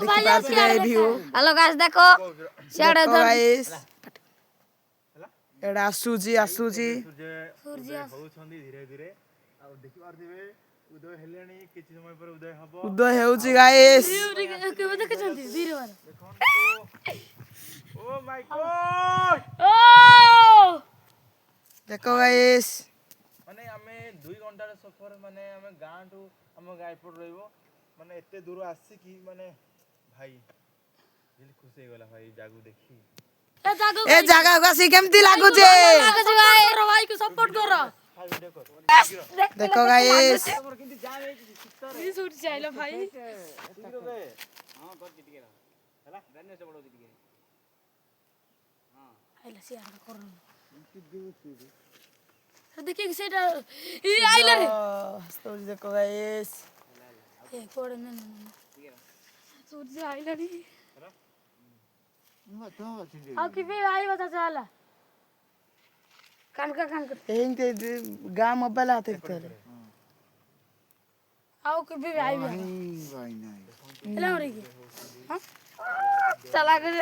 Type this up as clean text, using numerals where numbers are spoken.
ଦେଖିପାରୁଥିବେ এই view hello guys देखो सियाड़े देखो गाइस एडा आसुची आसुची सूर्य होउछंदी धीरे धीरे आ देखि पारथिबे उदय हेलेनी किछि समय पर उदय हबो उदय हेउची गाइस केबे देखछंती धीरे बार ओ माय गॉड ओ देखो गाइस माने हमें 2 घंटा रे सफर माने हमें गां टू हम गायपुर रहइबो माने एते दूर आसी की माने भाई दिल खुश हो गेला भाई जागू देखी ए जगह गासी केमती लागु छे भाई को सपोर्ट करो वीडियो कर देखो गाइस तमर किंती जाम है कि सिस्टर ये सूट चाहिए भाई शीघ्र दे हां कर टिके हला धन्य से बड़ो टिके हां आइला सियाड़ करो देखिए सेटा ई आइला रे तो देखो गाइस ए कोड़े न सूट आइला रे आओ कि भी आई बता चला कान कर एहिं ते गा मोबाइल आते तले आओ कि भी आई भाई नहीं हेलो रे हां चला गए